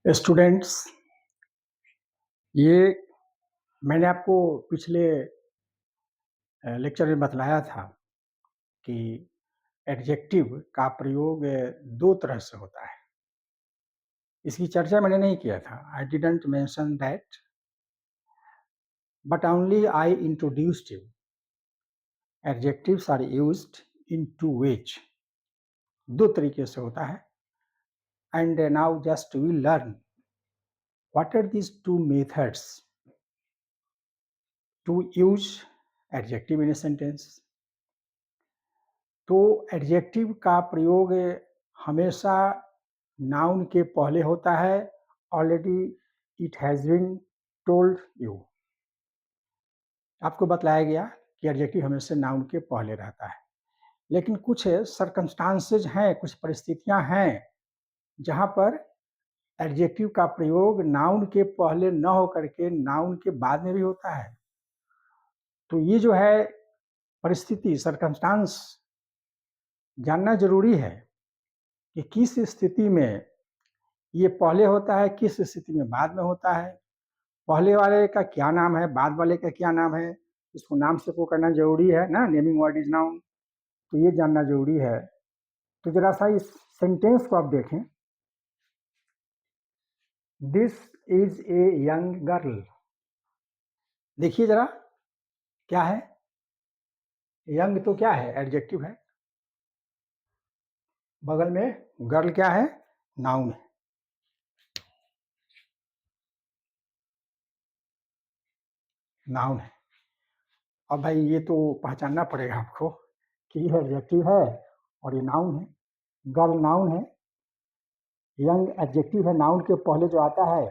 Students, ये मैंने आपको पिछले लेक्चर में बतलाया था कि एडजेक्टिव का प्रयोग दो तरह से होता है। इसकी चर्चा मैंने नहीं किया था। I didn't mention that, but only I introduced you. Adjectives are used in two ways. दो तरीके से होता है। And now just we learn what are these two methods to use adjective in a sentence. तो adjective का प्रयोग हमेशा noun के पहले होता है। Already it has been told you. आपको बतलाया गया कि एडजेक्टिव हमेशा नाउन के पहले रहता है, लेकिन कुछ सर्कमस्टांसेज हैं, कुछ परिस्थितियां हैं जहां पर एडजेक्टिव का प्रयोग नाउन के पहले न होकर के नाउन के बाद में भी होता है। तो ये जो है परिस्थिति, सर्कमस्टांस जानना जरूरी है कि किस स्थिति में ये पहले होता है, किस स्थिति में बाद में होता है, पहले वाले का क्या नाम है, बाद वाले का क्या नाम है। इसको नाम से को करना जरूरी है ना, नेमिंग वर्ड इज नाउन, तो ये जानना जरूरी है। तो जरा सा इस सेंटेंस को आप देखें। This is a young girl. देखिए जरा, क्या है यंग? तो क्या है? एडजेक्टिव है। बगल में गर्ल क्या है? नाउन है। नाउन है। अब भाई ये तो पहचानना पड़ेगा आपको कि ये एडजेक्टिव है और ये नाउन है। गर्ल नाउन है, यंग एडजेक्टिव है। नाउन के पहले जो आता है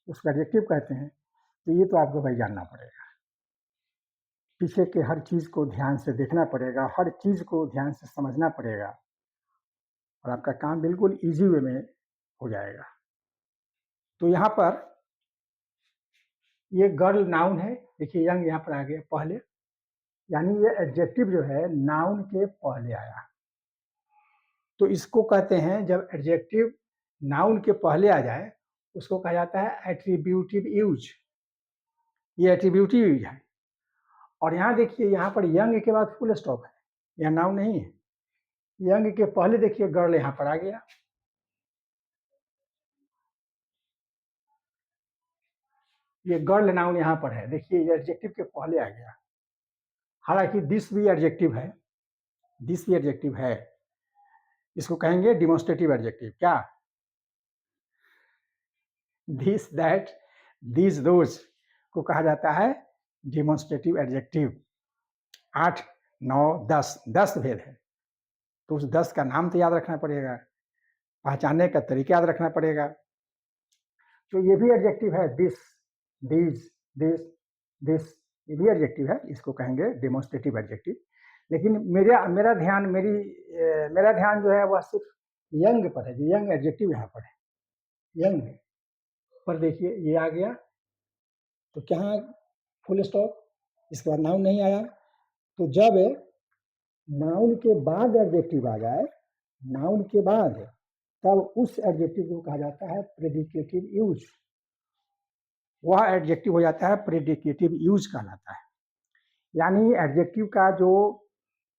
उसको एडजेक्टिव कहते हैं। तो ये तो आपको भाई जानना पड़ेगा। पीछे के हर चीज को ध्यान से देखना पड़ेगा, हर चीज को ध्यान से समझना पड़ेगा, और आपका काम बिल्कुल इजी वे में हो जाएगा। तो यहाँ पर ये गर्ल नाउन है। देखिए यंग यहाँ पर आ गया पहले, यानी ये एडजेक्टिव जो है नाउन के पहले आया। तो इसको कहते हैं, जब एडजेक्टिव नाउन के पहले आ जाए उसको कहा जाता है एट्रीब्यूटिव यूज। ये एट्रीब्यूटिव यूज है। और यहाँ देखिए, यहाँ पर यंग के बाद फुल स्टॉप है, यह नाउन नहीं है। यंग के पहले देखिए गर्ल यहाँ पर आ गया। ये गर्ल नाउन यहाँ पर है, देखिए ये एडजेक्टिव के पहले आ गया। हालांकि दिस भी एडजेक्टिव है, दिस भी एडजेक्टिव है। इसको कहेंगे डिमोन्स्ट्रेटिव एडजेक्टिव। क्या? दिस, दैट, दिस, दोज को कहा जाता है डिमोन्स्ट्रेटिव एडजेक्टिव। 8, 9, 10, 10 भेद है। तो उस 10 का नाम तो याद रखना पड़ेगा, पहचानने का तरीका याद रखना पड़ेगा। तो ये भी एडजेक्टिव है, दिस, दिस, दिस, दिस, ये भी एडजेक्टिव है। इसको कहेंगे डेमोन्स्ट्रेटिव एडजेक्टिव। लेकिन मेरा ध्यान जो है वह सिर्फ यंग पर है, जो यंग एडजेक्टिव यहाँ पर है। यंग पर देखिए ये आ गया, तो क्या फुल स्टॉप, इसके बाद नाउन नहीं आया। तो जब नाउन के बाद एडजेक्टिव आ जाए, नाउन के बाद, तब उस एडजेक्टिव को कहा जाता है प्रेडिकेटिव यूज। वह एडजेक्टिव हो जाता है प्रेडिकेटिव यूज कहलाता है। यानी एडजेक्टिव का जो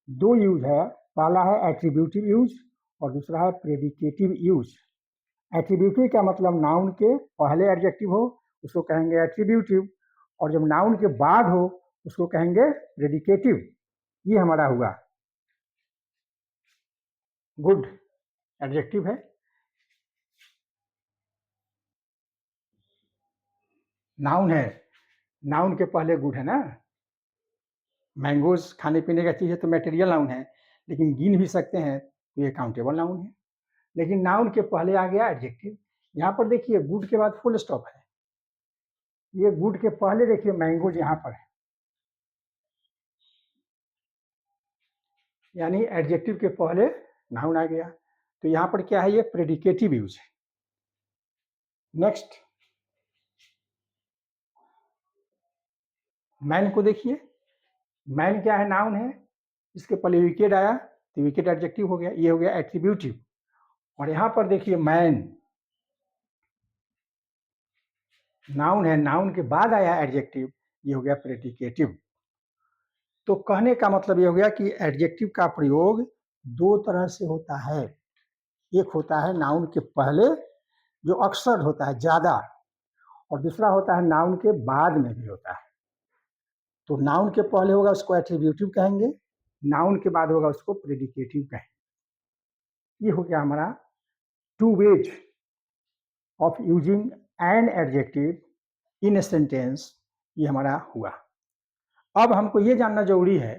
दो यूज है, पहला है एट्रीब्यूटिव यूज और दूसरा है प्रेडिकेटिव यूज। एट्रीब्यूटिव का मतलब नाउन के पहले एडजेक्टिव हो उसको कहेंगे एट्रीब्यूटिव, और जब नाउन के बाद हो उसको कहेंगे प्रेडिकेटिव। ये हमारा हुआ गुड एडजेक्टिव है। नाउन है, नाउन के पहले गुड है ना। मैंगोज खाने पीने का चीज़ है तो मटेरियल नाउन है, लेकिन गिन भी सकते हैं तो ये काउंटेबल नाउन है। लेकिन नाउन के पहले आ गया एडजेक्टिव। यहाँ पर देखिए गुड के बाद फुल स्टॉप है। ये गुड के पहले देखिए मैंगोज यहाँ पर है, यानी एडजेक्टिव के पहले नाउन आ गया। तो यहाँ पर क्या है? ये प्रेडिकेटिव यूज है। नेक्स्ट, मैन को देखिए। मैन क्या है? नाउन है। इसके पहले विकेट आया तो विकेट एडजेक्टिव हो गया, ये हो गया एट्रीब्यूटिव। और यहाँ पर देखिए मैन, नाउन है, नाउन के बाद आया एडजेक्टिव, ये हो गया प्रेडिकेटिव। तो कहने का मतलब ये हो गया कि एडजेक्टिव का प्रयोग दो तरह से होता है। एक होता है नाउन के पहले जो अक्सर होता है ज्यादा, और दूसरा होता है नाउन के बाद में भी होता है। तो नाउन के पहले होगा उसको एट्रीब्यूटिव कहेंगे, नाउन के बाद होगा उसको प्रेडिकेटिव कहेंगे। ये हो गया हमारा two ways of using an adjective in a sentence, ये हमारा हुआ। अब हमको ये जानना जरूरी है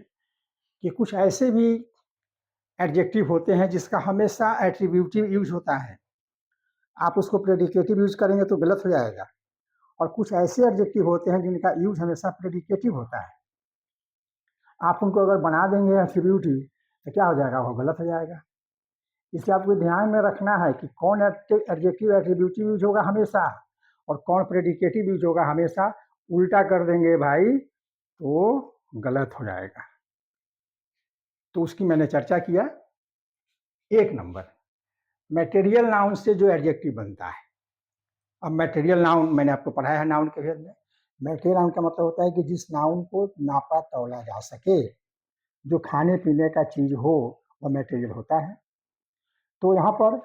कि कुछ ऐसे भी एडजेक्टिव होते हैं जिसका हमेशा एट्रीब्यूटिव यूज होता है, आप उसको प्रेडिकेटिव यूज करेंगे तो गलत हो जाएगा। और कुछ ऐसे एडजेक्टिव होते हैं जिनका यूज हमेशा प्रेडिकेटिव होता है, आप उनको अगर बना देंगे एट्रीब्यूटिव तो क्या हो जाएगा, वो गलत हो जाएगा। इसलिए आपको ध्यान में रखना है कि कौन एडजेक्टिव एट्रीब्यूटिव यूज होगा हमेशा और कौन प्रेडिकेटिव यूज होगा हमेशा। उल्टा कर देंगे भाई तो गलत हो जाएगा। तो उसकी मैंने चर्चा किया। एक नंबर, मटेरियल नाउन से जो एडजेक्टिव बनता है। अब मटेरियल नाउन मैंने आपको पढ़ाया है नाउन के भेद में। मटेरियल नाउन का मतलब होता है कि जिस नाउन को नापा तौला जा सके, जो खाने पीने का चीज हो वह मटेरियल होता है। तो यहाँ पर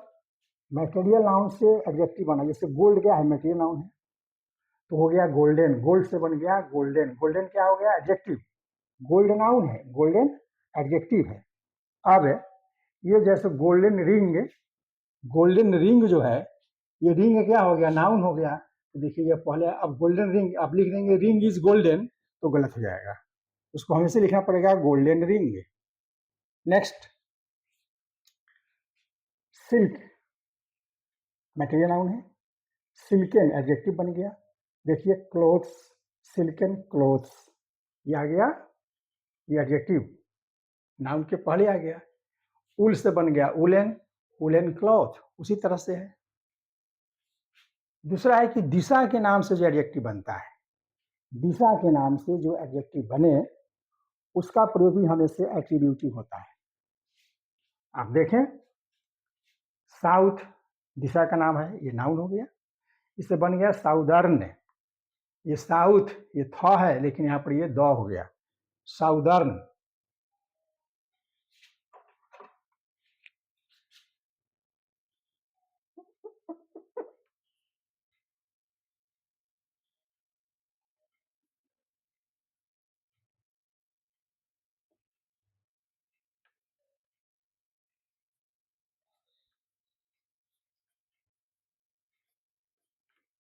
मटेरियल नाउन से एडजेक्टिव बना, जैसे गोल्ड क्या है, मटेरियल नाउन है, तो हो गया गोल्डन, गोल्ड से बन गया गोल्डन। गोल्डन क्या हो गया, एडजेक्टिव। गोल्ड नाउन है, गोल्डन एडजेक्टिव है। अब ये जैसे गोल्डन रिंग, गोल्डन रिंग जो है, ये रिंग क्या हो गया, नाउन हो गया। तो देखिए ये पहले, अब गोल्डन रिंग अब लिख देंगे रिंग इज गोल्डन तो गलत हो जाएगा, उसको हमेशा लिखना पड़ेगा golden ring. Next, silk material noun है, सिल्कन एडजेक्टिव बन गया। देखिए क्लोथ्स, सिल्कन क्लोथ्स, ये आ गया, ये एडजेक्टिव नाउन के पहले आ गया। उल से बन गया उलन, उलन क्लॉथ, उसी तरह से है। दूसरा है कि दिशा के नाम से जो एडजेक्टिव बनता है, दिशा के नाम से जो एडजेक्टिव बने उसका प्रयोग भी हमेशा एट्रीब्यूटिव होता है। आप देखें, साउथ दिशा का नाम है, ये नाउन हो गया। इससे बन गया साउदर्न, ये साउथ ये थ है लेकिन यहाँ पर ये द हो गया, साउदर्न।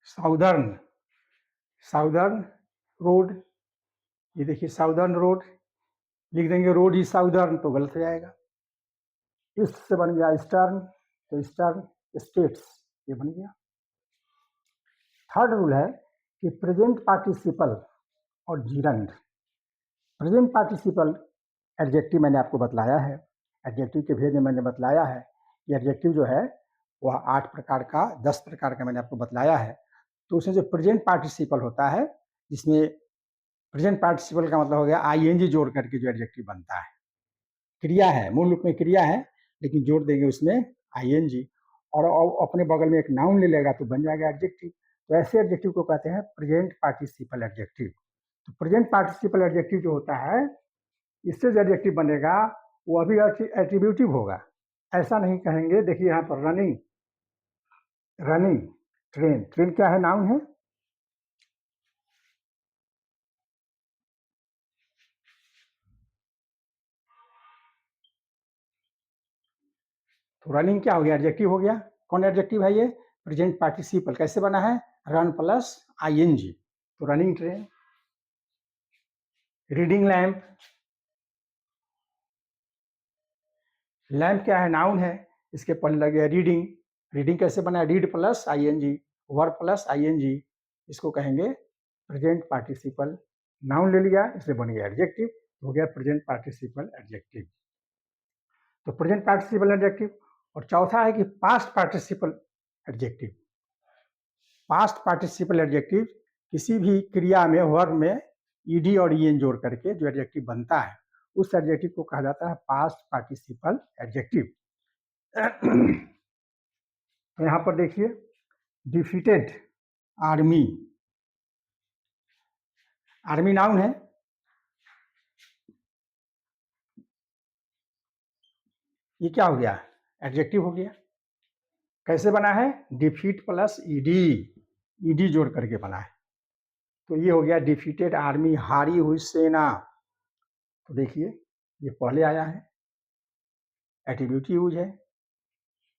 साउदर्न, साउदर्न रोड, ये देखिए साउदर्न रोड, लिख देंगे रोड इज साउदर्न तो गलत हो जाएगा। ईस्ट से बन गया ईस्टर्न, तो ईस्टर्न स्टेट्स, ये बन गया। थर्ड रूल है कि प्रेजेंट पार्टिसिपल और जीरंड। प्रेजेंट पार्टिसिपल एडजेक्टिव मैंने आपको बतलाया है, एडजेक्टिव के भेद में मैंने बतलाया है कि एडजेक्टिव जो है वह 8 प्रकार का 10 प्रकार का मैंने आपको बतलाया है। तो उसमें जो प्रेजेंट पार्टिसिपल होता है, जिसमें प्रेजेंट पार्टिसिपल का मतलब हो गया आईएनजी जोड़ करके जो एडजेक्टिव बनता है, क्रिया है, मूल रूप में क्रिया है लेकिन जोड़ देंगे उसमें आईएनजी, और अपने बगल में एक नाउन ले लेगा तो बन जाएगा एडजेक्टिव। तो ऐसे एडजेक्टिव को कहते हैं प्रेजेंट पार्टिसिपल एडजेक्टिव। तो प्रेजेंट पार्टिसिपल एडजेक्टिव जो होता है, इससे जो एडजेक्टिव बनेगा वो अभी एट्रीब्यूटिव होगा। ऐसा नहीं कहेंगे, देखिए यहाँ पर रनिंग, रनिंग ट्रेन, ट्रेन क्या है, नाउन है। तो रनिंग क्या हो गया, एडजेक्टिव हो गया। कौन एडजेक्टिव है ये, प्रेजेंट पार्टिसिपल। कैसे बना है, रन प्लस आईएनजी, तो running train. Reading lamp, lamp क्या है, नाउन है, इसके पहले लगे रीडिंग, रीडिंग कैसे बना है, read plus ING, verb plus ING, इसको कहेंगे प्रेजेंट पार्टिसिपल। नाउन ले लिया, इसलिए बन गया एडजेक्टिव, हो गया प्रेजेंट पार्टिसिपल एडजेक्टिव। तो प्रेजेंट पार्टिसिपल एडजेक्टिव। और चौथा है कि past participle adjective. Past participle adjective किसी भी क्रिया में, वर्ब में ईडी और ईएन जोड़ करके जो एडजेक्टिव बनता है उस एडजेक्टिव को कहा जाता है पास्ट पार्टिसिपल एडजेक्टिव। तो यहाँ पर देखिए, डिफीटेड आर्मी, आर्मी नाउन है, ये क्या हो गया, एडजेक्टिव हो गया। कैसे बना है, डिफीट प्लस ईडी, ईडी जोड़ करके बना है। तो ये हो गया डिफीटेड आर्मी, हारी हुई सेना। तो देखिए ये पहले आया है, एट्रीब्यूट यूज है।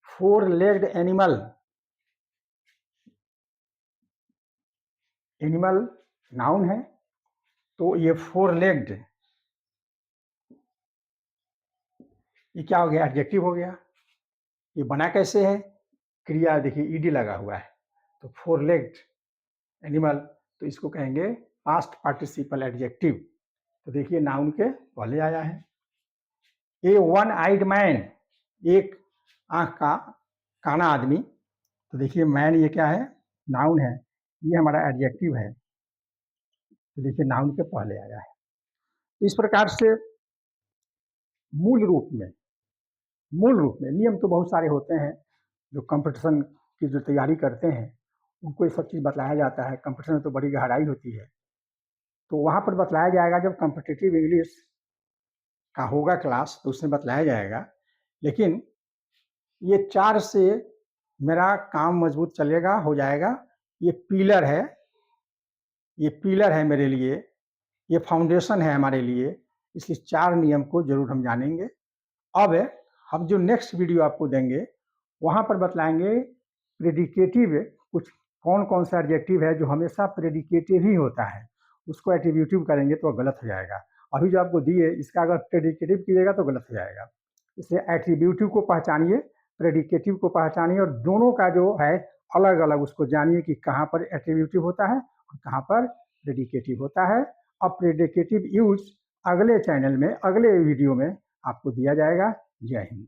Four legged animal, animal noun है, तो ये फोर लेग्ड, ये क्या हो गया, एडजेक्टिव हो गया। ये बना कैसे है, क्रिया देखिए ईडी लगा हुआ है, तो फोर लेग्ड एनिमल, तो इसको कहेंगे पास्ट पार्टिसिपल एडजेक्टिव। तो देखिए नाउन के पहले आया है। ए वन आइड मैन, एक आंख का काना आदमी, तो देखिए मैन ये क्या है, नाउन है, ये हमारा एडजेक्टिव है। तो देखिए नाउन के पहले आया है। तो इस प्रकार से मूल रूप में नियम तो बहुत सारे होते हैं, जो कंपटीशन की जो तैयारी करते हैं उनको ये सब चीज़ बताया जाता है। कंपटीशन में तो बड़ी गहराई होती है, तो वहाँ पर बतलाया जाएगा जब कॉम्पिटिटिव इंग्लिश का होगा क्लास, तो उसमें बतलाया जाएगा। लेकिन ये 4 से मेरा काम मजबूत चलेगा, हो जाएगा। ये पिलर है मेरे लिए, ये फाउंडेशन है हमारे लिए, इसलिए 4 नियम को जरूर हम जानेंगे। अब हम जो नेक्स्ट वीडियो आपको देंगे वहाँ पर बतलाएंगे प्रेडिकेटिव, कुछ कौन कौन सा एडजेक्टिव है जो हमेशा प्रेडिकेटिव ही होता है, उसको एट्रीब्यूटिव करेंगे तो गलत हो जाएगा। अभी जो आपको दिए इसका अगर प्रेडिकेटिव कीजिएगा तो गलत हो जाएगा। इसलिए एट्रीब्यूटिव को पहचानिए, प्रेडिकेटिव को पहचानिए, और दोनों का जो है अलग अलग उसको जानिए कि कहाँ पर एट्रीब्यूटिव होता है और कहाँ पर प्रेडिकेटिव होता है। अब प्रेडिकेटिव यूज अगले चैनल में, अगले वीडियो में आपको दिया जाएगा। जय हिंद।